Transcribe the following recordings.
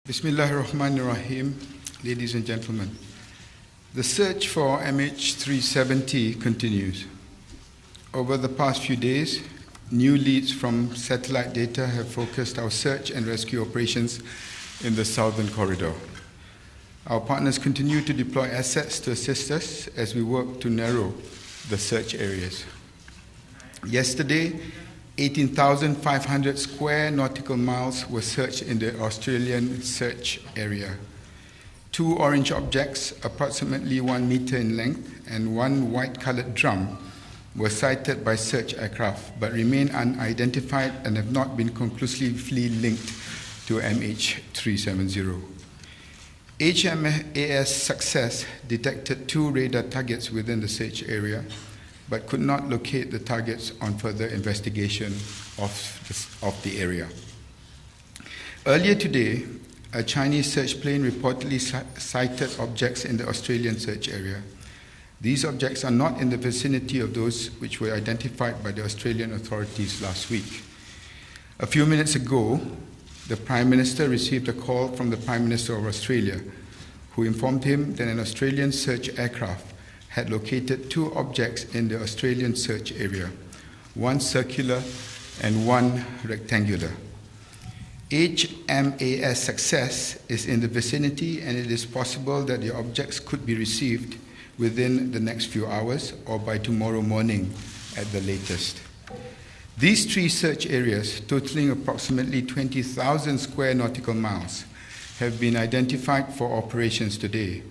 Bismillahirrahmanirrahim, ladies and gentlemen. The search for MH370 continues. Over the past few days, new leads from satellite data have focused our search and rescue operations in the southern corridor. Our partners continue to deploy assets to assist us as we work to narrow the search areas. Yesterday, 18,500 square nautical miles were searched in the Australian search area. 2 orange objects, approximately 1 meter in length, and 1 white-colored drum were sighted by search aircraft but remain unidentified and have not been conclusively linked to MH370. HMAS Success detected 2 radar targets within the search area but could not locate the targets on further investigation of the area. Earlier today, a Chinese search plane reportedly sighted objects in the Australian search area. These objects are not in the vicinity of those which were identified by the Australian authorities last week. A few minutes ago, the Prime Minister received a call from the Prime Minister of Australia, who informed him that an Australian search aircraft had located 2 objects in the Australian search area, 1 circular and 1 rectangular. HMAS Success is in the vicinity, and it is possible that the objects could be received within the next few hours or by tomorrow morning at the latest. These 3 search areas, totaling approximately 20,000 square nautical miles, have been identified for operations today.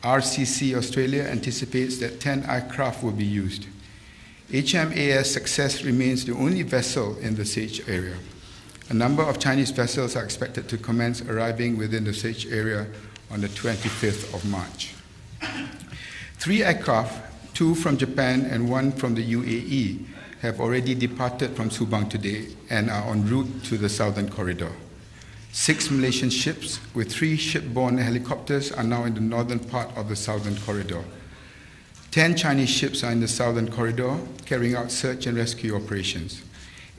RCC Australia anticipates that 10 aircraft will be used. HMAS Success remains the only vessel in the search area. A number of Chinese vessels are expected to commence arriving within the search area on the 25th of March. 3 aircraft, 2 from Japan and 1 from the UAE, have already departed from Subang today and are en route to the southern corridor. 6 Malaysian ships with 3 shipborne helicopters are now in the northern part of the southern corridor. 10 Chinese ships are in the southern corridor carrying out search and rescue operations.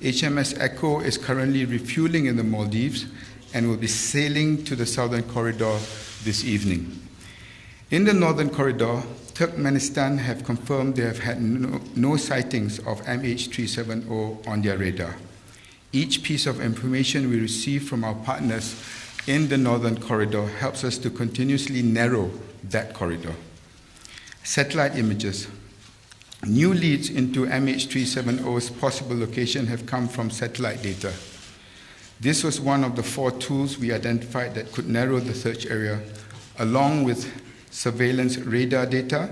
HMS Echo is currently refueling in the Maldives and will be sailing to the southern corridor this evening. In the northern corridor, Turkmenistan have confirmed they have had no sightings of MH370 on their radar. Each piece of information we receive from our partners in the northern corridor helps us to continuously narrow that corridor. Satellite images. New leads into MH370's possible location have come from satellite data. This was one of the 4 tools we identified that could narrow the search area, along with surveillance radar data,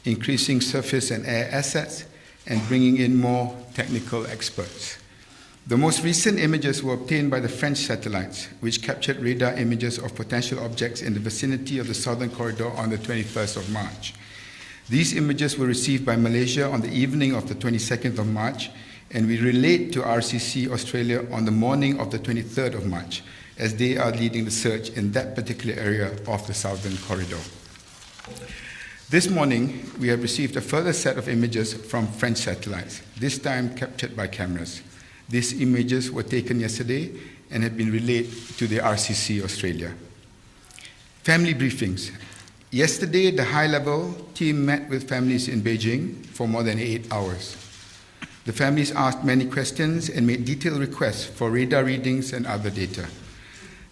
increasing surface and air assets, and bringing in more technical experts. The most recent images were obtained by the French satellites, which captured radar images of potential objects in the vicinity of the southern corridor on the 21st of March. These images were received by Malaysia on the evening of the 22nd of March, and we relayed to RCC Australia on the morning of the 23rd of March, as they are leading the search in that particular area of the southern corridor. This morning, we have received a further set of images from French satellites, this time captured by cameras. These images were taken yesterday and have been relayed to the RCC Australia. Family briefings. Yesterday, the high-level team met with families in Beijing for more than 8 hours. The families asked many questions and made detailed requests for radar readings and other data.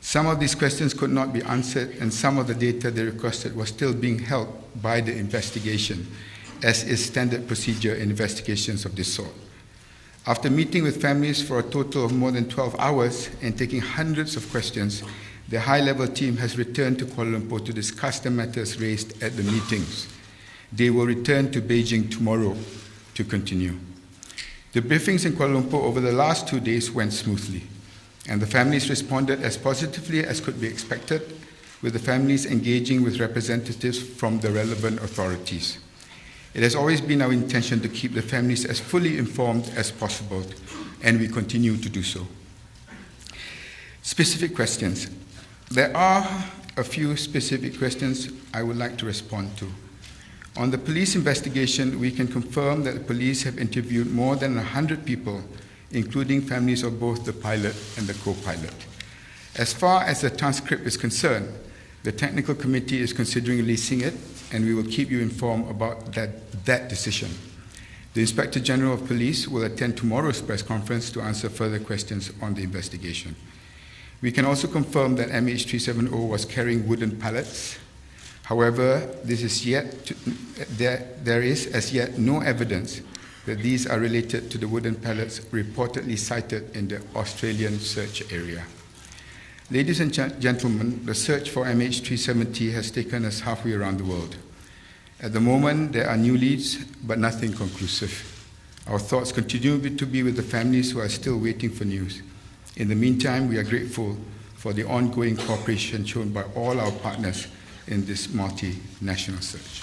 Some of these questions could not be answered, and some of the data they requested was still being held by the investigation, as is standard procedure in investigations of this sort. After meeting with families for a total of more than 12 hours and taking hundreds of questions, the high-level team has returned to Kuala Lumpur to discuss the matters raised at the meetings. They will return to Beijing tomorrow to continue. The briefings in Kuala Lumpur over the last 2 days went smoothly, and the families responded as positively as could be expected, with the families engaging with representatives from the relevant authorities. It has always been our intention to keep the families as fully informed as possible, and we continue to do so. Specific questions. There are a few specific questions I would like to respond to. On the police investigation, we can confirm that the police have interviewed more than 100 people including families of both the pilot and the co-pilot. As far as the transcript is concerned, the technical committee is considering releasing it, and we will keep you informed about that decision. The Inspector General of Police will attend tomorrow's press conference to answer further questions on the investigation. We can also confirm that MH370 was carrying wooden pallets. However, there is as yet no evidence that these are related to the wooden pallets reportedly sighted in the Australian search area. Ladies and gentlemen, the search for MH370 has taken us halfway around the world. At the moment, there are new leads, but nothing conclusive. Our thoughts continue to be with the families who are still waiting for news. In the meantime, we are grateful for the ongoing cooperation shown by all our partners in this multinational search.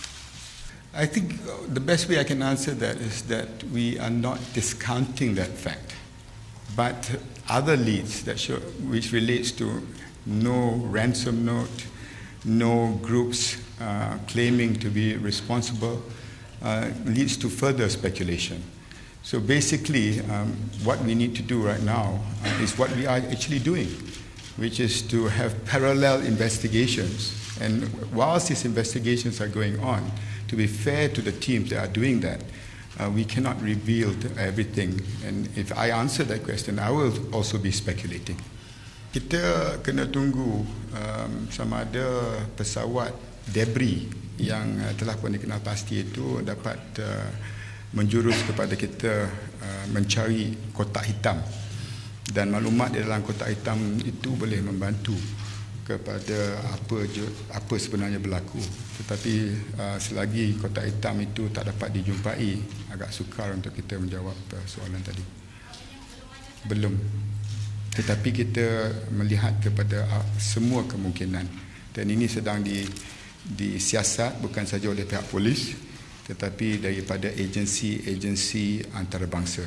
I think the best way I can answer that is that we are not discounting that fact, but other leads that show, which relates to no ransom note, no groups claiming to be responsible, leads to further speculation. So basically, what we need to do right now is what we are actually doing, which is to have parallel investigations. And whilst these investigations are going on, to be fair to the teams that are doing that, we cannot reveal everything. And if I answer that question, I will also be speculating. Kita kena tunggu sama ada pesawat debris yang telah pun dikenal pasti itu dapat menjurus kepada kita mencari kotak hitam. Dan maklumat di dalam kotak hitam itu boleh membantu kepada apa sebenarnya berlaku. Tetapi selagi kotak hitam itu tak dapat dijumpai, agak sukar untuk kita menjawab soalan tadi. Belum. Tetapi kita melihat kepada semua kemungkinan. Dan ini sedang disiasat bukan saja oleh pihak polis, tetapi daripada agensi-agensi antarabangsa.